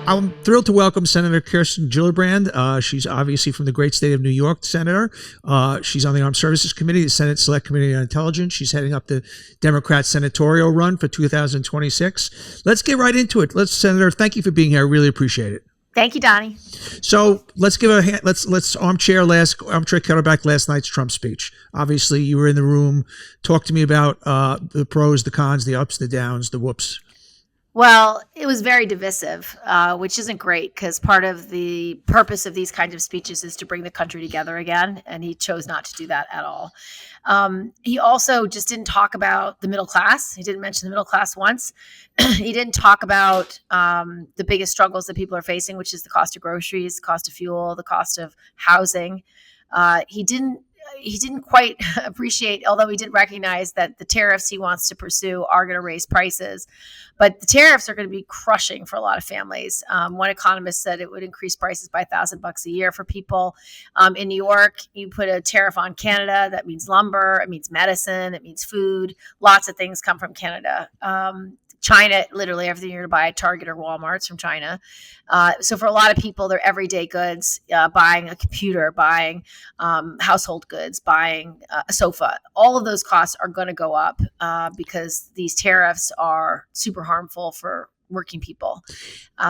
I'm thrilled to welcome Senator Kirsten Gillibrand. She's obviously from the great state of New York, Senator. She's on the Armed Services Committee, the Senate Select Committee on Intelligence. She's heading up the Democrat senatorial run for 2026. Let's get right into it. Senator, thank you for being here. I really appreciate it. Thank you, Donnie. So let's give a hand. Let's armchair quarterback last night's Trump speech. Obviously, you were in the room. Talk to me about the pros, the cons, the ups, the downs, the whoops. Well, it was very divisive, which isn't great because part of the purpose of these kinds of speeches is to bring the country together again, and he chose not to do that at all. He also just didn't talk about the middle class. He didn't mention the middle class once. He didn't talk about the biggest struggles that people are facing, which is the cost of groceries, the cost of fuel, the cost of housing. He didn't quite appreciate, although he did recognize that the tariffs he wants to pursue are going to raise prices. But the tariffs are going to be crushing for a lot of families. One economist said it would increase prices by $1,000 a year for people. In New York, you put a tariff on Canada. That means lumber. It means medicine. It means food. Lots of things come from Canada. China, literally everything you're going to buy at Target or Walmart's from China. So for a lot of people, they're everyday goods, buying a computer, buying household goods, buying a sofa. All of those costs are going to go up because these tariffs are super harmful for working people.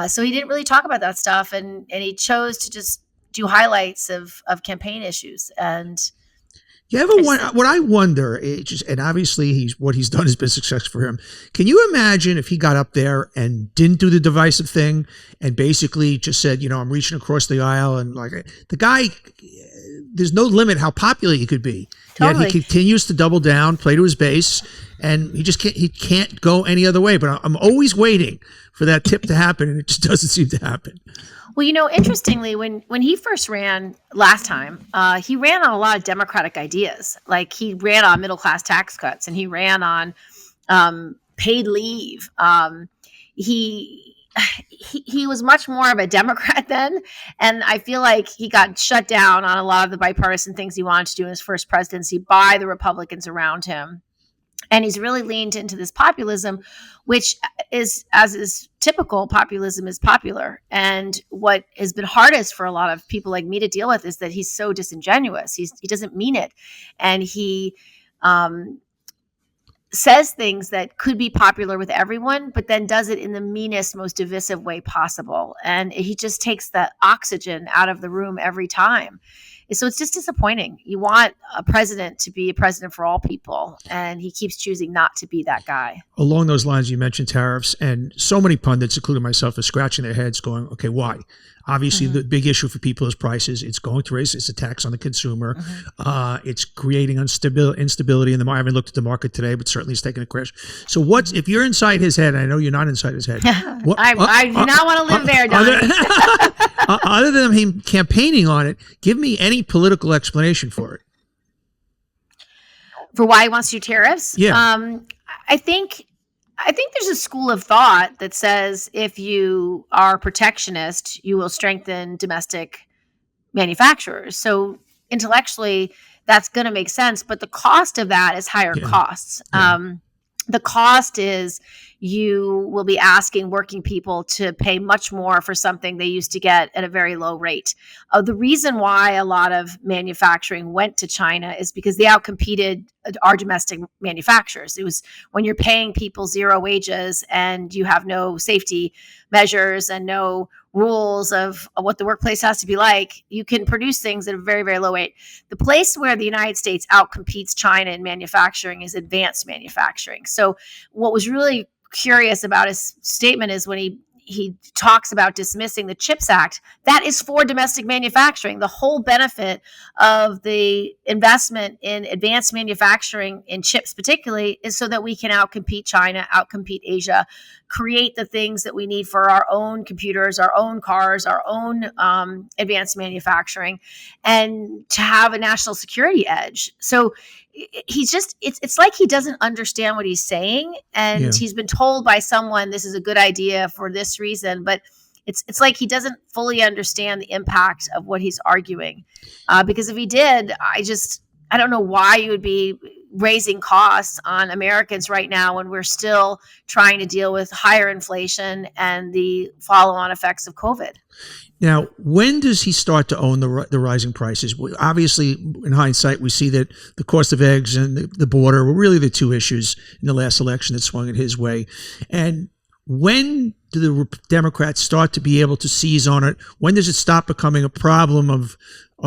So he didn't really talk about that stuff, and he chose to just do highlights of campaign issues. And what I wonder is, and obviously what he's done has been success for him. Can you imagine if he got up there and didn't do the divisive thing and basically just said, I'm reaching across the aisle, and like the guy, there's no limit how popular he could be. Totally. Yet he continues to double down, play to his base, and he can't go any other way. But I'm always waiting for that tip to happen, and it just doesn't seem to happen. Well, interestingly, when he first ran last time, he ran on a lot of Democratic ideas. Like he ran on middle class tax cuts, and he ran on paid leave. He was much more of a Democrat then, and I feel like he got shut down on a lot of the bipartisan things he wanted to do in his first presidency by the Republicans around him. And he's really leaned into this populism, which is, as is typical, populism is popular. And what has been hardest for a lot of people like me to deal with is that he's so disingenuous. He doesn't mean it. And he says things that could be popular with everyone, but then does it in the meanest, most divisive way possible. And he just takes the oxygen out of the room every time. So it's just disappointing. You want a president to be a president for all people, and he keeps choosing not to be that guy. Along those lines, you mentioned tariffs, and so many pundits, including myself, are scratching their heads going, okay, why? Obviously, the big issue for people is prices. It's going to raise, it's a tax on the consumer. It's creating instability in the market. I haven't looked at the market today, but certainly it's taking a crash. So if you're inside his head, and I know you're not inside his head. I do not want to live there, Don. Other than him campaigning on it, give me any political explanation for it. For why he wants to do tariffs? Yeah. I think there's a school of thought that says if you are protectionist, you will strengthen domestic manufacturers. So intellectually, that's going to make sense. But the cost of that is higher costs. Yeah. The cost is you will be asking working people to pay much more for something they used to get at a very low rate. The reason why a lot of manufacturing went to China is because they outcompeted our domestic manufacturers. It was when you're paying people zero wages and you have no safety measures and no rules of what the workplace has to be like, you can produce things at a very, very low rate. The place where the United States outcompetes China in manufacturing is advanced manufacturing. So what was really curious about his statement is when he talks about dismissing the CHIPS Act, that is for domestic manufacturing. The whole benefit of the investment in advanced manufacturing in chips particularly is so that we can outcompete China, outcompete Asia, create the things that we need for our own computers, our own cars, our own advanced manufacturing, and to have a national security edge. So he's just, it's like he doesn't understand what he's saying. And he's been told by someone, this is a good idea for this reason, but it's like he doesn't fully understand the impact of what he's arguing. Because if he did, I don't know why you would be raising costs on Americans right now when we're still trying to deal with higher inflation and the follow-on effects of COVID. Now, when does he start to own the rising prices? Obviously, in hindsight, we see that the cost of eggs and the border were really the two issues in the last election that swung it his way. And when do the Democrats start to be able to seize on it? When does it stop becoming a problem of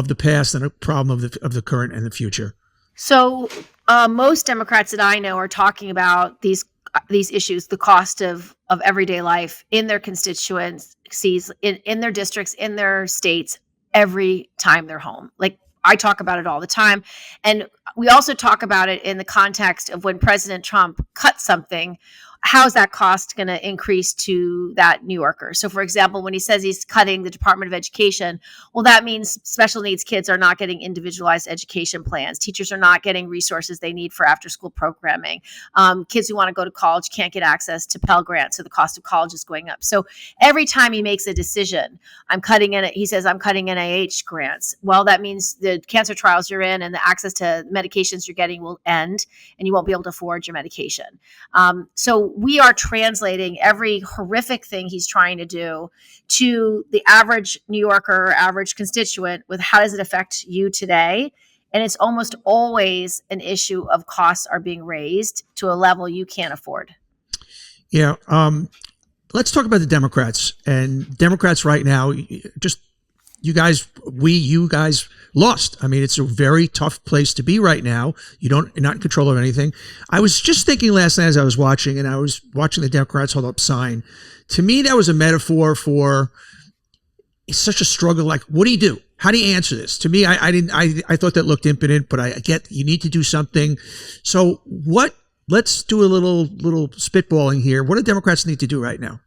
the past and a problem of the current and the future? So most Democrats that I know are talking about these issues, the cost of everyday life in their constituencies, in their districts, in their states, every time they're home. Like, I talk about it all the time. And we also talk about it in the context of when President Trump cut something, how's that cost going to increase to that New Yorker? So, for example, when he says he's cutting the Department of Education, well, that means special needs kids are not getting individualized education plans. Teachers are not getting resources they need for after-school programming. Kids who want to go to college can't get access to Pell Grants, so the cost of college is going up. So every time he makes a decision, he says, I'm cutting NIH grants. Well, that means the cancer trials you're in and the access to medications you're getting will end, and you won't be able to afford your medication. So we are translating every horrific thing he's trying to do to the average New Yorker or average constituent with how does it affect you today? And it's almost always an issue of costs are being raised to a level you can't afford. Yeah. Let's talk about the Democrats. And Democrats right now, just you guys lost. I mean, it's a very tough place to be right now. You're not in control of anything. I was just thinking last night as I was watching, and I was watching the Democrats hold up sign. To me, that was a metaphor for it's such a struggle. Like, what do you do? How do you answer this? To me, I thought that looked impotent, but I get you need to do something. So let's do a little spitballing here. What do Democrats need to do right now?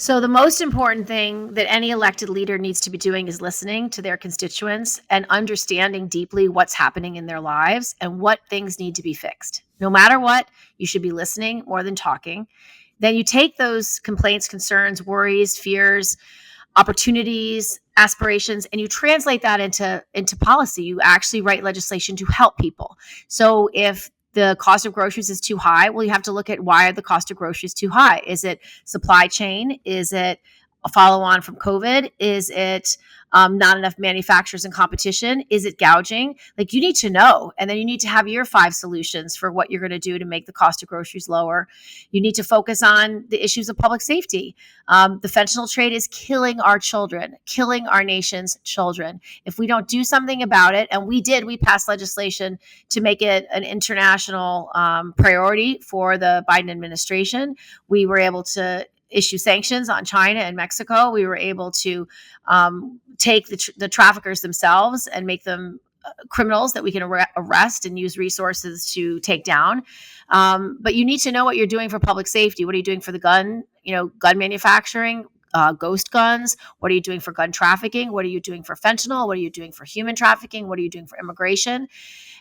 So the most important thing that any elected leader needs to be doing is listening to their constituents and understanding deeply what's happening in their lives and what things need to be fixed. No matter what, you should be listening more than talking. Then you take those complaints, concerns, worries, fears, opportunities, aspirations, and you translate that into policy. You actually write legislation to help people. So if the cost of groceries is too high, well, you have to look at why are the cost of groceries too high? Is it supply chain? Is it a follow on from COVID? Is it not enough manufacturers and competition? Is it gouging? Like, you need to know. And then you need to have your 5 solutions for what you're going to do to make the cost of groceries lower. You need to focus on the issues of public safety. The fentanyl trade is killing our children, killing our nation's children. If we don't do something about it, and we passed legislation to make it an international priority for the Biden administration. We were able to issue sanctions on China and Mexico. We were able to take the traffickers themselves and make them criminals that we can arrest and use resources to take down. But you need to know what you're doing for public safety. What are you doing for the gun manufacturing, ghost guns? What are you doing for gun trafficking? What are you doing for fentanyl? What are you doing for human trafficking? What are you doing for immigration?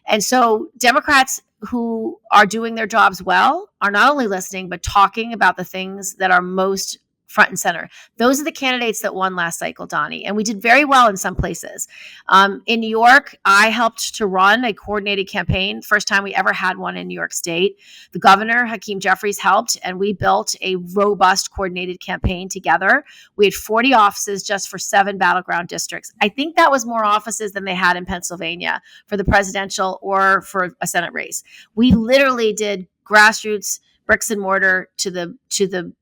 And so Democrats who are doing their jobs well are not only listening, but talking about the things that are most front and center. Those are the candidates that won last cycle, Donnie. And we did very well in some places. In New York, I helped to run a coordinated campaign. First time we ever had one in New York State. The governor, Hakeem Jeffries, helped, and we built a robust coordinated campaign together. We had 40 offices just for 7 battleground districts. I think that was more offices than they had in Pennsylvania for the presidential or for a Senate race. We literally did grassroots bricks and mortar to the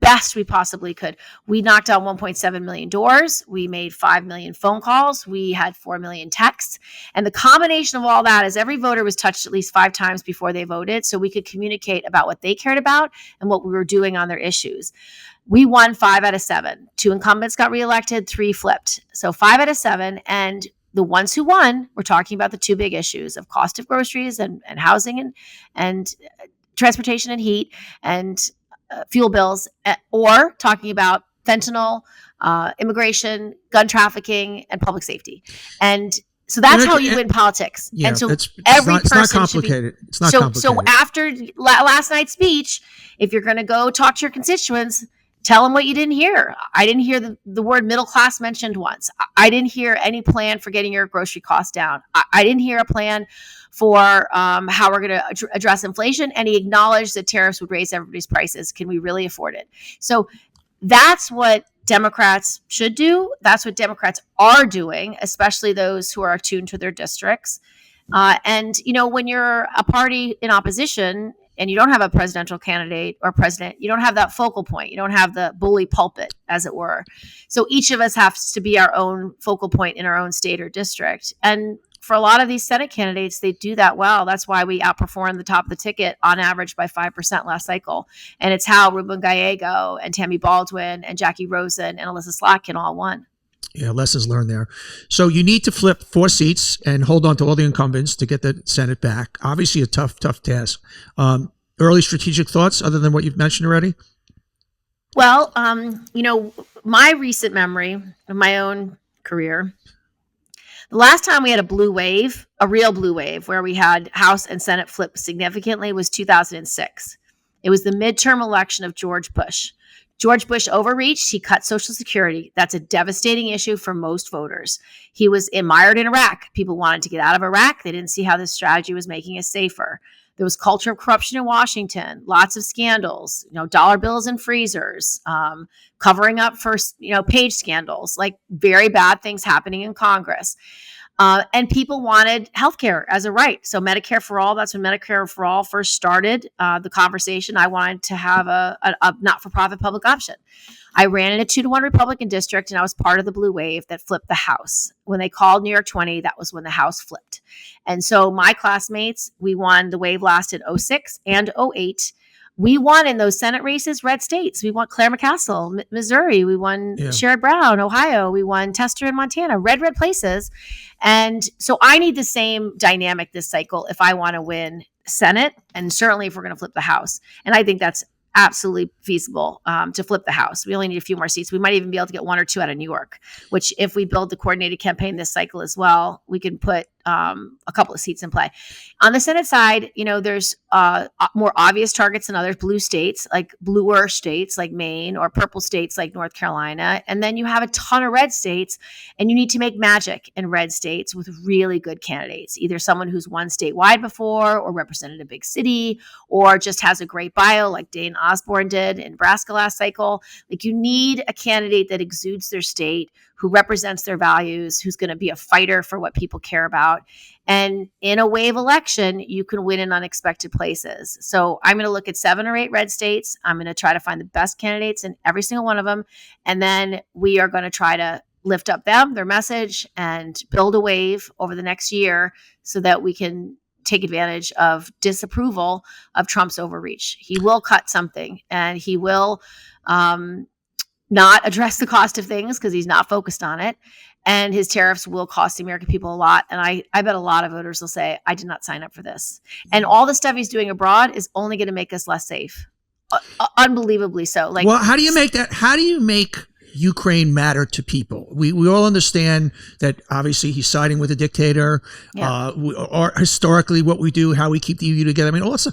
best we possibly could. We knocked on 1.7 million doors. We made 5 million phone calls. We had 4 million texts. And the combination of all that is every voter was touched at least 5 times before they voted, so we could communicate about what they cared about and what we were doing on their issues. We won 5 out of 7. 2 incumbents got reelected, 3 flipped. So 5 out of 7. And the ones who won were talking about the 2 big issues of cost of groceries and housing and transportation and heat and fuel bills, or talking about fentanyl, immigration, gun trafficking, and public safety. And so that's how you win politics. Yeah, and so it's not complicated. It's not complicated. So after last night's speech, if you're going to go talk to your constituents, tell them what you didn't hear. I didn't hear the word middle class mentioned once. I didn't hear any plan for getting your grocery costs down. I didn't hear a plan for how we're going to address inflation. And he acknowledged that tariffs would raise everybody's prices. Can we really afford it? So that's what Democrats should do. That's what Democrats are doing, especially those who are attuned to their districts. And, when you're a party in opposition and you don't have a presidential candidate or president, you don't have that focal point. You don't have the bully pulpit, as it were. So each of us has to be our own focal point in our own state or district. And for a lot of these Senate candidates, they do that well. That's why we outperformed the top of the ticket on average by 5% last cycle. And it's how Ruben Gallego and Tammy Baldwin and Jackie Rosen and Alyssa Slotkin all won. Yeah, lessons learned there. So you need to flip 4 seats and hold on to all the incumbents to get the Senate back. Obviously a tough task. Early strategic thoughts other than what you've mentioned already? Well, my recent memory of my own career, the last time we had a blue wave, a real blue wave, where we had House and Senate flip significantly was 2006. It was the midterm election of George Bush. George Bush overreached. He cut Social Security. That's a devastating issue for most voters. He was mired in Iraq. People wanted to get out of Iraq. They didn't see how this strategy was making us safer. There was culture of corruption in Washington, lots of scandals, dollar bills and freezers, covering up for, page scandals, like very bad things happening in Congress. And people wanted healthcare as a right. So Medicare for all, that's when Medicare for all first started the conversation. I wanted to have a not-for-profit public option. I ran in a 2-to-1 Republican district, and I was part of the blue wave that flipped the House. When they called New York 20, that was when the House flipped. And so my classmates, we won. The wave lasted 06 and 08. We won in those Senate races, red states. We won Claire McCaskill, Missouri. We won Sherrod Brown, Ohio. We won Tester in Montana, red places. And so I need the same dynamic this cycle if I want to win Senate, and certainly if we're going to flip the House. And I think that's absolutely feasible to flip the House. We only need a few more seats. We might even be able to get 1 or 2 out of New York, which if we build the coordinated campaign this cycle as well, we can put a couple of seats in play. On the Senate side, there's more obvious targets than others, blue states, like bluer states like Maine, or purple states like North Carolina. And then you have a ton of red states, and you need to make magic in red states with really good candidates, either someone who's won statewide before or represented a big city, or just has a great bio like Dane Osborne did in Nebraska last cycle. Like, you need a candidate that exudes their state, who represents their values, who's going to be a fighter for what people care about. And in a wave election, you can win in unexpected places. So I'm going to look at 7 or 8 red states. I'm going to try to find the best candidates in every single one of them. And then we are going to try to lift up their message, and build a wave over the next year so that we can take advantage of disapproval of Trump's overreach. He will cut something, and he will not address the cost of things because he's not focused on it. And his tariffs will cost the American people a lot. And I bet a lot of voters will say, I did not sign up for this. And all the stuff he's doing abroad is only going to make us less safe. Unbelievably so. Well, how do you make that? How do you make Ukraine matter to people? We all understand that obviously he's siding with a dictator, or historically what we do, how we keep the EU together. I mean, also,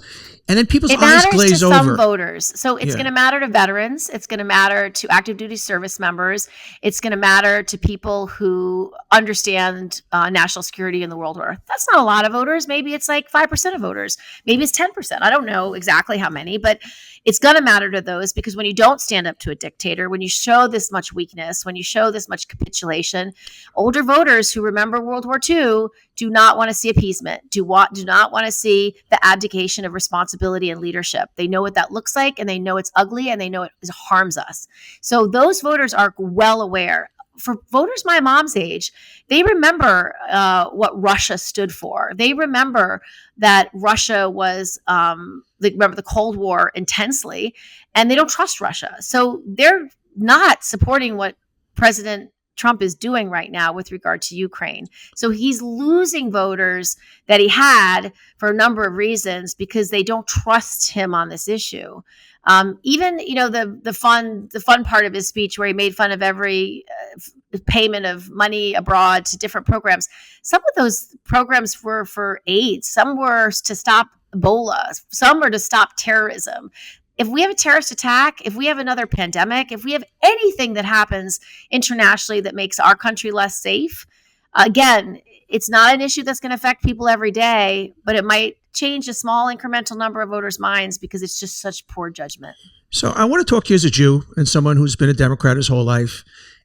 and then people's eyes glaze over. It matters to some voters. So it's going to matter to veterans. It's going to matter to active duty service members. It's going to matter to people who understand national security in the world war. That's not a lot of voters. Maybe it's like 5% of voters. Maybe it's 10%. I don't know exactly how many, but it's going to matter to those, because when you don't stand up to a dictator, when you show this much weakness, when you show this much capitulation, older voters who remember World War II do not want to see appeasement, do not want to see the abdication of responsibility and leadership. They know what that looks like, and they know it's ugly, and they know it harms us. So those voters are well aware. For voters my mom's age, they remember what Russia stood for. They remember that Russia was, they remember the Cold War intensely, and they don't trust Russia. So they're not supporting what President Trump is doing right now with regard to Ukraine. So he's losing voters that he had for a number of reasons because they don't trust him on this issue. Even, the fun part of his speech where he made fun of every payment of money abroad to different programs. Some of those programs were for AIDS. Some were to stop Ebola. Some were to stop terrorism. If we have a terrorist attack, if we have another pandemic, if we have anything that happens internationally that makes our country less safe, again, it's not an issue that's going to affect people every day, but it might change a small incremental number of voters' minds because it's just such poor judgment. So I want to talk to you as a Jew and someone who's been a Democrat his whole life.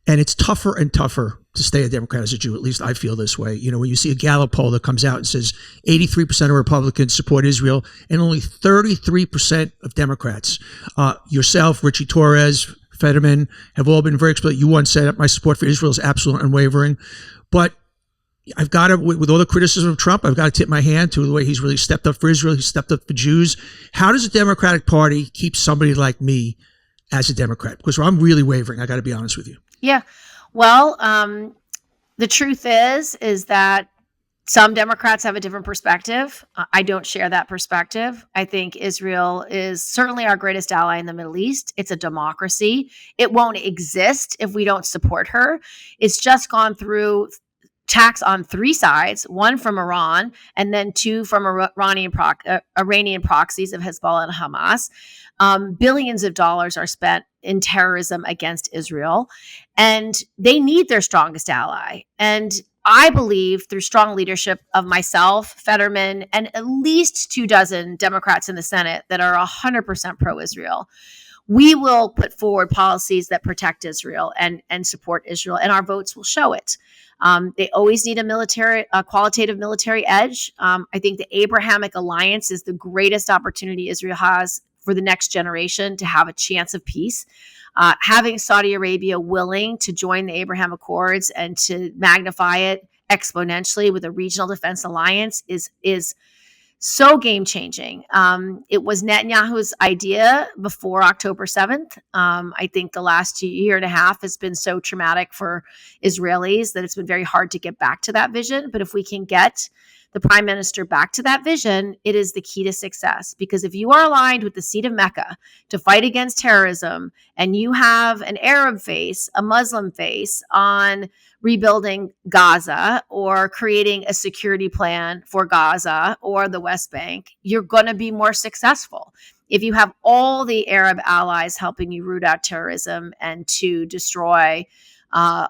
And it's tougher and tougher to stay a Democrat as a Jew. At least I feel this way. You know, when you see a Gallup poll that comes out and says 83% of Republicans support Israel and only 33% of Democrats, yourself, Richie Torres, Fetterman, have all been very explicit. You once said my support for Israel is absolute and unwavering. But I've got to, with all the criticism of Trump, I've got to tip my hand to the way he's really stepped up for Israel. He's stepped up for Jews. How does the Democratic Party keep somebody like me as a Democrat? Because I'm really wavering. I got to be honest with you. Yeah. Well, the truth is that some Democrats have a different perspective. I don't share that perspective. I think Israel is certainly our greatest ally in the Middle East. It's a democracy. It won't exist if we don't support her. It's just gone through attacks on three sides, one from Iran and then two from Iranian proxies of Hezbollah and Hamas. Billions of dollars are spent in terrorism against Israel, and they need their strongest ally. And I believe through strong leadership of myself, Fetterman, and at least 24 Democrats in the Senate that are 100% pro-Israel, we will put forward policies that protect Israel and support Israel, and our votes will show it. They always need a qualitative military edge. I think the Abrahamic alliance is the greatest opportunity Israel has for the next generation to have a chance of peace. Having Saudi Arabia willing to join the Abraham Accords and to magnify it exponentially with a regional defense alliance is so game-changing. It was Netanyahu's idea before October 7th. I think the last year and a half has been so traumatic for Israelis that it's been very hard to get back to that vision. But if we can get the prime minister back to that vision, it is the key to success. Because if you are aligned with the seat of Mecca to fight against terrorism, and you have an Arab face, a Muslim face on rebuilding Gaza or creating a security plan for Gaza or the West Bank, you're going to be more successful. If you have all the Arab allies helping you root out terrorism and to destroy Hamas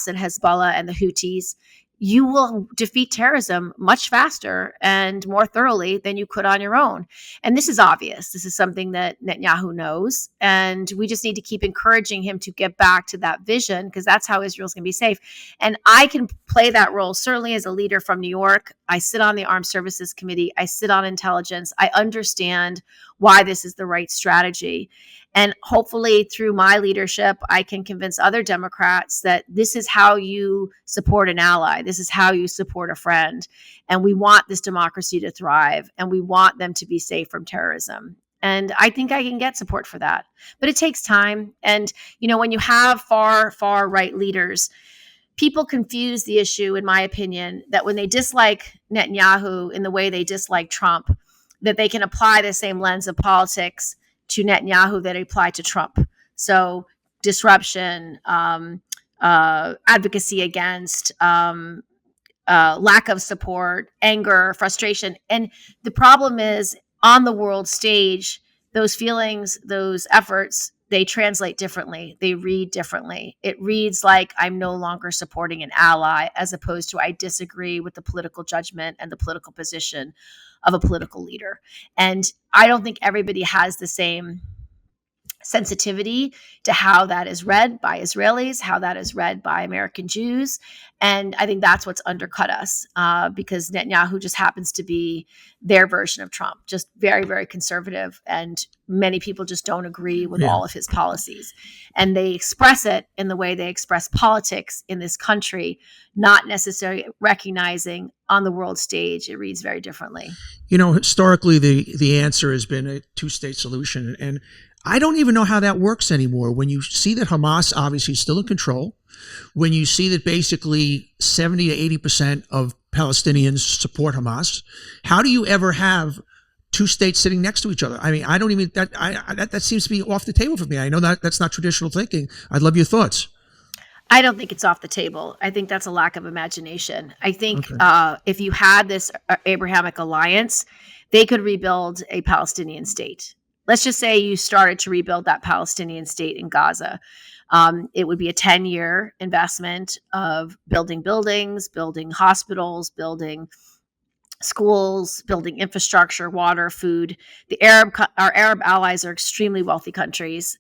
and Hezbollah and the Houthis, you will defeat terrorism much faster and more thoroughly than you could on your own. And this is obvious. This is something that Netanyahu knows. And we just need to keep encouraging him to get back to that vision, because that's how Israel's going to be safe. And I can play that role, certainly as a leader from New York. I sit on the Armed Services Committee. I sit on intelligence. I understand why this is the right strategy. And hopefully through my leadership, I can convince other Democrats that this is how you support an ally. This is how you support a friend. And we want this democracy to thrive, and we want them to be safe from terrorism. And I think I can get support for that. But it takes time. And, you know, when you have far right leaders, people confuse the issue, in my opinion, that when they dislike Netanyahu in the way they dislike Trump, that they can apply the same lens of politics to Netanyahu that apply to Trump. So disruption, advocacy against, lack of support, anger, frustration. And the problem is, on the world stage, those feelings, those efforts, they translate differently. They read differently. It reads like I'm no longer supporting an ally, as opposed to I disagree with the political judgment and the political position of a political leader. And I don't think everybody has the same sensitivity to how that is read by Israelis, how that is read by American Jews. And I think that's what's undercut us, because Netanyahu just happens to be their version of Trump, just very, very conservative. And many people just don't agree with all of his policies. And they express it in the way they express politics in this country, not necessarily recognizing on the world stage it reads very differently. You know, historically, the answer has been a two-state solution. And I don't even know how that works anymore. When you see that Hamas obviously is still in control, when you see that basically 70 to 80% of Palestinians support Hamas, how do you ever have two states sitting next to each other? I mean, I don't even, that seems to be off the table for me. I know that that's not traditional thinking. I'd love your thoughts. I don't think it's off the table. I think that's a lack of imagination. I think if you had this Abrahamic alliance, they could rebuild a Palestinian state. Let's just say you started to rebuild that Palestinian state in Gaza. It would be a 10-year investment of building buildings, building hospitals, building schools, building infrastructure, water, food. Our Arab allies are extremely wealthy countries.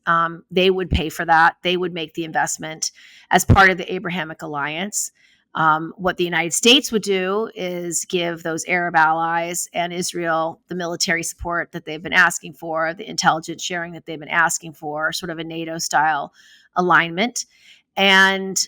They would pay for that. They would make the investment as part of the Abrahamic alliance. What the United States would do is give those Arab allies and Israel the military support that they've been asking for, the intelligence sharing that they've been asking for, sort of a NATO style alignment. And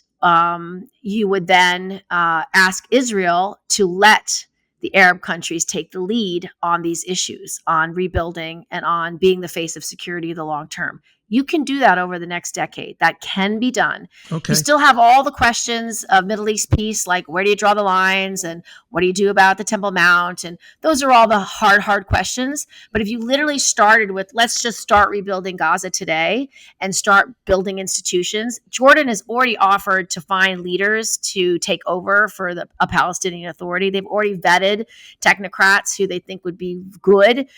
you would then ask Israel to let the Arab countries take the lead on these issues, on rebuilding and on being the face of security in the long term. You can do that over the next decade. That can be done. Okay. You still have all the questions of Middle East peace, like where do you draw the lines and what do you do about the Temple Mount? And those are all the hard questions. But if you literally started with, let's just start rebuilding Gaza today and start building institutions, Jordan has already offered to find leaders to take over for a Palestinian Authority. They've already vetted technocrats who they think would be good.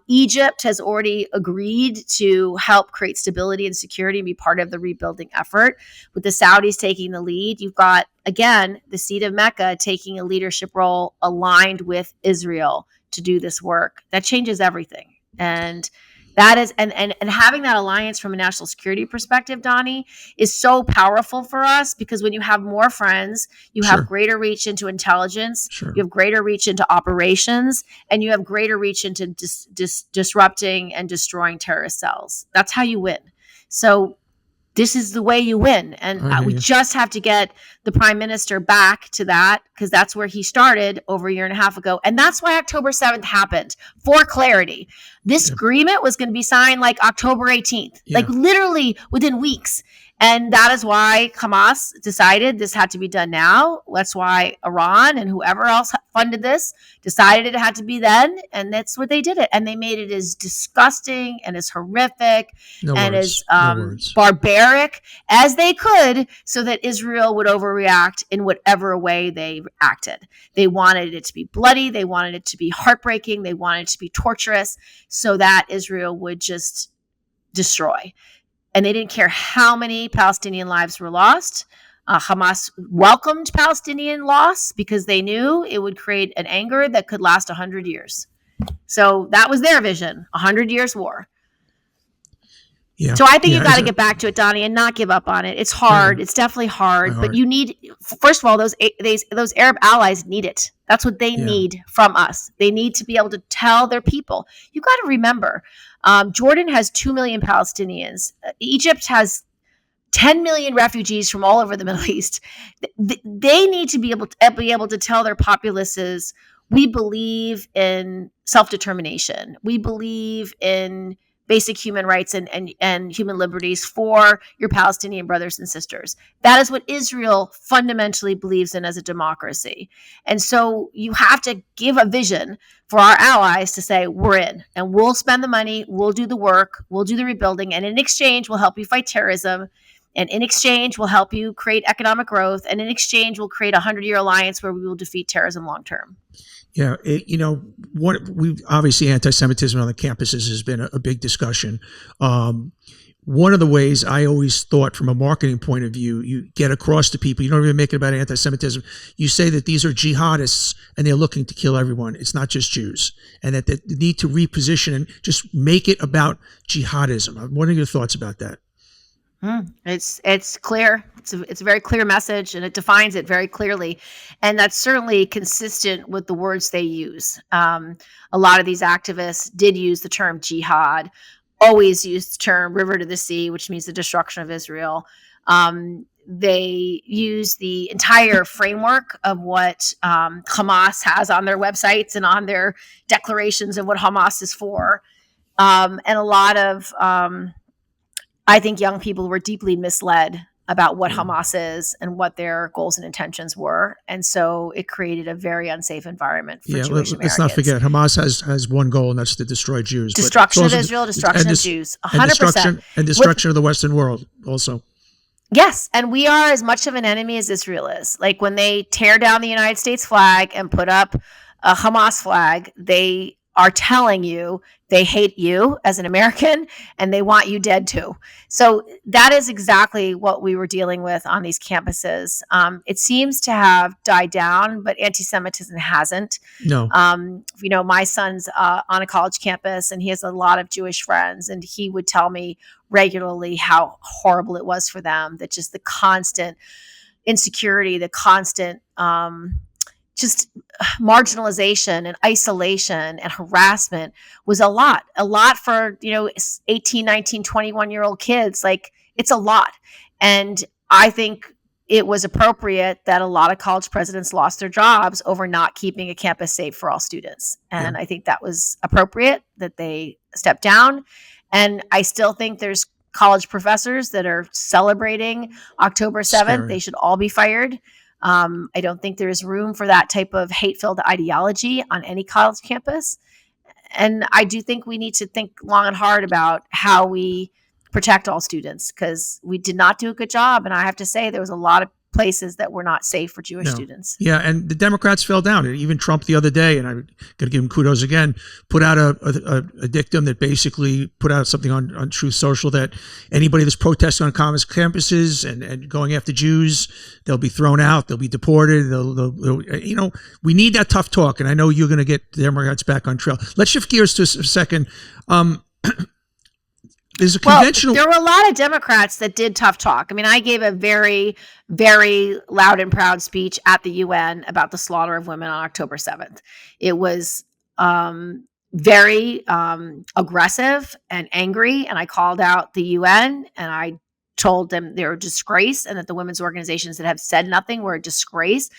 Egypt has already agreed to help create stability and security and be part of the rebuilding effort. With the Saudis taking the lead, you've got, again, the seat of Mecca taking a leadership role aligned with Israel to do this work. That changes everything. And that is, and having that alliance from a national security perspective, Donnie, is so powerful for us because when you have more friends, you have greater reach into intelligence, you have greater reach into operations, and you have greater reach into disrupting and destroying terrorist cells. That's how you win. So this is the way you win. And we just have to get the prime minister back to that because that's where he started over a year and a half ago. And that's why October 7th happened. For clarity, this agreement was going to be signed like October 18th, like literally within weeks. And that is why Hamas decided this had to be done now. That's why Iran and whoever else funded this decided it had to be then. And that's what they did it. And they made it as disgusting and as horrific as barbaric as they could so that Israel would overreact in whatever way they acted. They wanted it to be bloody. They wanted it to be heartbreaking. They wanted it to be torturous so that Israel would just destroy. And they didn't care how many Palestinian lives were lost. Hamas welcomed Palestinian loss because they knew it would create an anger that could last 100 years. So that was their vision, 100 years war. Yeah. So I think you got to get back to it, Donnie, and not give up on it. It's hard. It's definitely hard. But you need, first of all, those Arab allies need it. That's what they need from us. They need to be able to tell their people. You got to remember, Jordan has 2 million Palestinians. Egypt has 10 million refugees from all over the Middle East. They need to be able to tell their populaces, we believe in self-determination. We believe in basic human rights and human liberties for your Palestinian brothers and sisters. That is what Israel fundamentally believes in as a democracy. And so you have to give a vision for our allies to say, we're in, and we'll spend the money, we'll do the work, we'll do the rebuilding, and in exchange, we'll help you fight terrorism. And in exchange, we'll help you create economic growth. And in exchange, we'll create a 100-year alliance where we will defeat terrorism long term. Yeah, obviously anti-Semitism on the campuses has been a big discussion. One of the ways I always thought from a marketing point of view, you get across to people, you don't even make it about anti-Semitism. You say that these are jihadists and they're looking to kill everyone. It's not just Jews. And that they need to reposition and just make it about jihadism. What are your thoughts about that? It's clear. It's a very clear message, and it defines it very clearly, and that's certainly consistent with the words they use. A lot of these activists did use the term jihad, always used the term river to the sea, which means the destruction of Israel. They use the entire framework of what Hamas has on their websites and on their declarations of what Hamas is for, and a lot of I think young people were deeply misled about what Hamas is and what their goals and intentions were. And so it created a very unsafe environment for Jewish Americans. Let's not forget, Hamas has one goal, and that's to destroy Jews. Destruction of Israel, destruction of Jews, 100%. And destruction of the Western world also. Yes, and we are as much of an enemy as Israel is. Like when they tear down the United States flag and put up a Hamas flag, they are telling you they hate you as an American and they want you dead too. So that is exactly what we were dealing with on these campuses. It seems to have died down, but anti-Semitism hasn't. No. My son's on a college campus and he has a lot of Jewish friends, and he would tell me regularly how horrible it was for them, that just the constant insecurity, the constant just marginalization and isolation and harassment was a lot for, 18, 19, 21-year-old kids. Like, it's a lot. And I think it was appropriate that a lot of college presidents lost their jobs over not keeping a campus safe for all students. And I think that was appropriate that they stepped down. And I still think there's college professors that are celebrating October 7th. Scary. They should all be fired. I don't think there is room for that type of hate-filled ideology on any college campus. And I do think we need to think long and hard about how we protect all students, because we did not do a good job. And I have to say, there was a lot of places that were not safe for Jewish students. Yeah, and the Democrats fell down. Even Trump the other day, and I'm going to give him kudos again, put out a dictum that basically put out something on Truth Social that anybody that's protesting on college campuses and going after Jews, they'll be thrown out, they'll be deported. We need that tough talk, and I know you're going to get the Democrats back on trail. Let's shift gears to a second. There's a conventional. There were a lot of Democrats that did tough talk. I mean, I gave a very, very loud and proud speech at the UN about the slaughter of women on October 7th. It was very aggressive and angry, and I called out the UN, and I told them they were a disgrace, and that the women's organizations that have said nothing were a disgrace.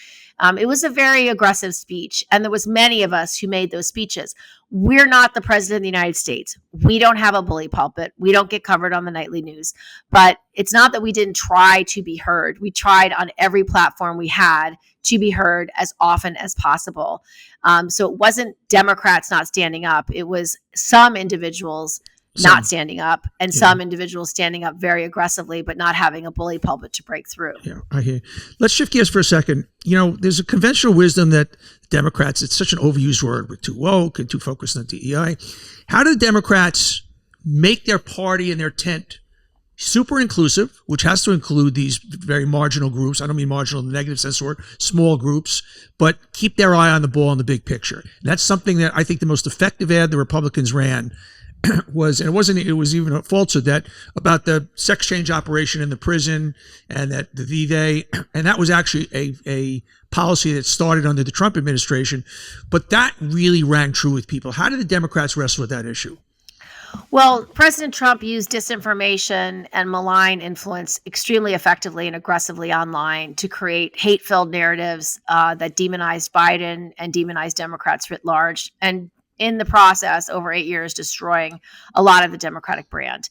It was a very aggressive speech, and there was many of us who made those speeches. We're not the president of the United States. We don't have a bully pulpit. We don't get covered on the nightly news. But it's not that we didn't try to be heard. We tried on every platform we had to be heard as often as possible. So it wasn't Democrats not standing up. It was some individuals not standing up, and some individuals standing up very aggressively, but not having a bully pulpit to break through. Yeah, I hear you. Let's shift gears for a second. There's a conventional wisdom that Democrats, it's such an overused word, we're too woke and too focused on DEI. How do the Democrats make their party and their tent super inclusive, which has to include these very marginal groups? I don't mean marginal in the negative sense, or small groups, but keep their eye on the ball in the big picture. And that's something that I think the most effective ad the Republicans ran was, and it was even a falsehood, that about the sex change operation in the prison, and that the V-Day, and that was actually a policy that started under the Trump administration, but that really rang true with people. How did the Democrats wrestle with that issue? Well, President Trump used disinformation and malign influence extremely effectively and aggressively online to create hate-filled narratives that demonized Biden and demonized Democrats writ large, and in the process, over 8 years, destroying a lot of the Democratic brand.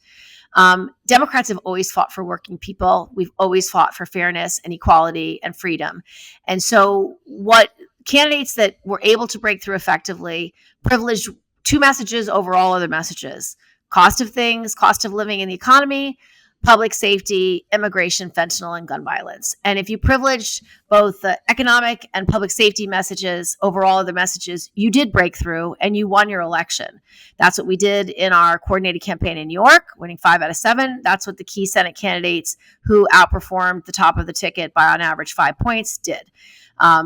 Democrats have always fought for working people. We've always fought for fairness and equality and freedom. And so what candidates that were able to break through effectively privileged two messages over all other messages: cost of things, cost of living in the economy, public safety, immigration, fentanyl, and gun violence. And if you privileged both the economic and public safety messages over all other messages, you did break through and you won your election. That's what we did in our coordinated campaign in New York, winning 5 out of 7. That's what the key Senate candidates who outperformed the top of the ticket by on average 5 points did.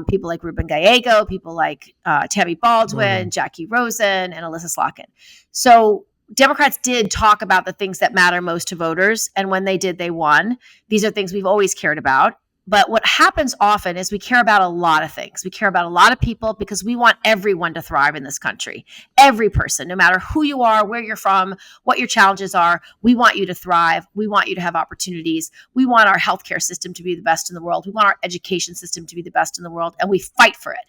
People like Ruben Gallego, people like Tammy Baldwin, Jackie Rosen, and Alyssa Slotkin. So Democrats did talk about the things that matter most to voters, and when they did, they won. These are things we've always cared about. But what happens often is we care about a lot of things. We care about a lot of people because we want everyone to thrive in this country. Every person, no matter who you are, where you're from, what your challenges are, we want you to thrive. We want you to have opportunities. We want our healthcare system to be the best in the world. We want our education system to be the best in the world, and we fight for it.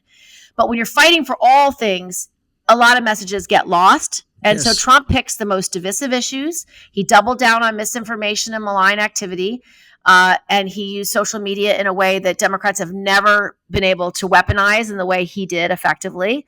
But when you're fighting for all things, a lot of messages get lost. And so Trump picks the most divisive issues. He doubled down on misinformation and malign activity. And he used social media in a way that Democrats have never been able to weaponize in the way he did effectively.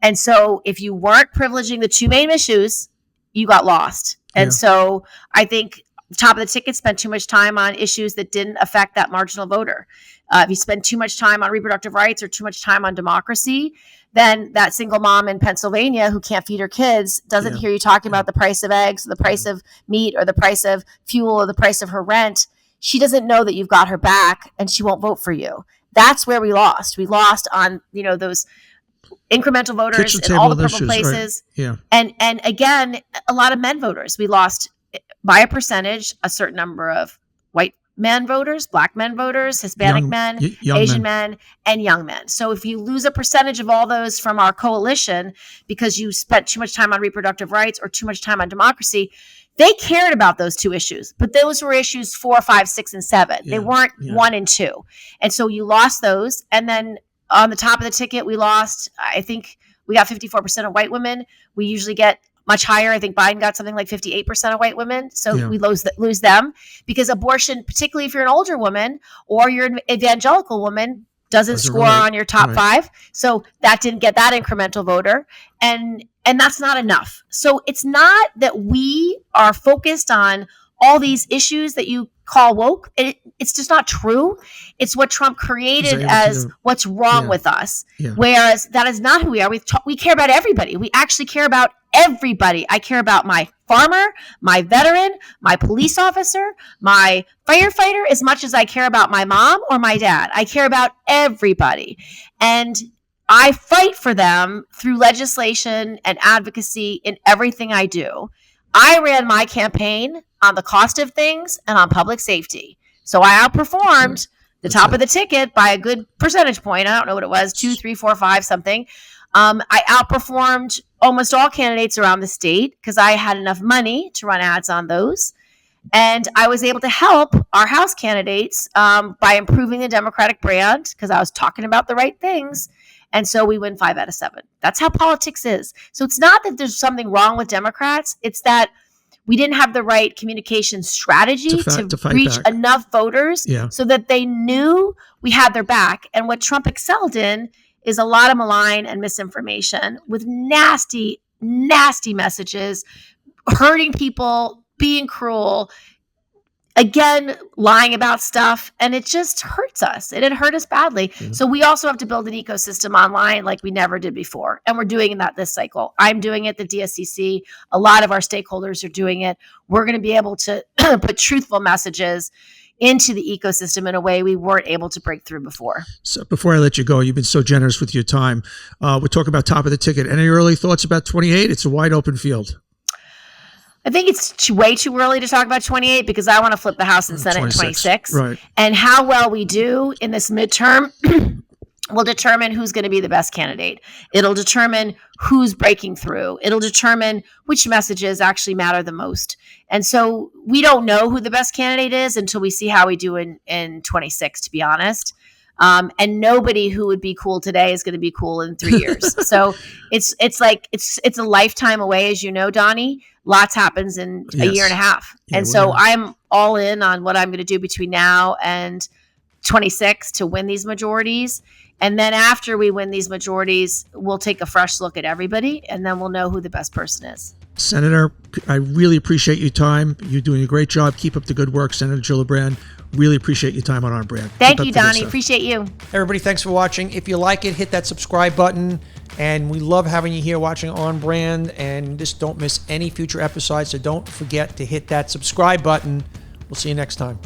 And so if you weren't privileging the two main issues, you got lost. And so I think top of the ticket spent too much time on issues that didn't affect that marginal voter. If you spend too much time on reproductive rights or too much time on democracy, then that single mom in Pennsylvania who can't feed her kids doesn't hear you talking about the price of eggs, or the price of meat, or the price of fuel, or the price of her rent. She doesn't know that you've got her back, and she won't vote for you. That's where we lost. We lost on, those incremental voters in all the purple places. Right. Yeah. And again, a lot of men voters. We lost by a percentage a certain number of white men voters, black men voters, Hispanic men, Asian men, and young men. So if you lose a percentage of all those from our coalition because you spent too much time on reproductive rights or too much time on democracy, they cared about those two issues, but those were issues 4, 5, 6, and 7. They weren't 1 and 2. And so you lost those. And then on the top of the ticket, we lost, I think we got 54% of white women. We usually get much higher. I think Biden got something like 58% of white women. So we lose them because abortion, particularly if you're an older woman or you're an evangelical woman, doesn't score on your top 5. So that didn't get that incremental voter. And that's not enough. So it's not that we are focused on all these issues that you call woke. It's just not true. It's what Trump created as what's wrong with us. Yeah. Whereas that is not who we are. We care about everybody. We actually care about everybody. I care about my farmer, my veteran, my police officer, my firefighter, as much as I care about my mom or my dad. I care about everybody. And I fight for them through legislation and advocacy in everything I do. I ran my campaign on the cost of things and on public safety. So I outperformed the top of the ticket by a good percentage point. I don't know what it was, 2, 3, 4, 5, something. I outperformed almost all candidates around the state because I had enough money to run ads on those. And I was able to help our House candidates by improving the Democratic brand because I was talking about the right things. And so we win 5 out of 7. That's how politics is. So it's not that there's something wrong with Democrats. It's that we didn't have the right communication strategy to reach enough voters so that they knew we had their back. And what Trump excelled in is a lot of malign and misinformation with nasty, nasty messages, hurting people, being cruel, again, lying about stuff, and it just hurts us. It hurt us badly. Mm-hmm. So we also have to build an ecosystem online like we never did before, and we're doing that this cycle. I'm doing it, the DSCC. A lot of our stakeholders are doing it. We're going to be able to put truthful messages into the ecosystem in a way we weren't able to break through before. So before I let you go, you've been so generous with your time. We're talking about top of the ticket. Any early thoughts about 28? It's a wide open field. I think it's way too early to talk about 28 because I want to flip the House and Senate in 26. Right. And how well we do in this midterm will determine who's going to be the best candidate. It'll determine who's breaking through. It'll determine which messages actually matter the most. And so we don't know who the best candidate is until we see how we do in 26, to be honest. And nobody who would be cool today is going to be cool in 3 years. So it's a lifetime away, as you know, Donnie. Lots happens in a year and a half. And so I'm all in on what I'm going to do between now and 26 to win these majorities. And then after we win these majorities, we'll take a fresh look at everybody, and then we'll know who the best person is. Senator, I really appreciate your time. You're doing a great job. Keep up the good work, Senator Gillibrand. Really appreciate your time on Our Brand. Thank you, Donnie. Appreciate you. Everybody, thanks for watching. If you like it, hit that subscribe button. And we love having you here watching On Brand. And just don't miss any future episodes. So don't forget to hit that subscribe button. We'll see you next time.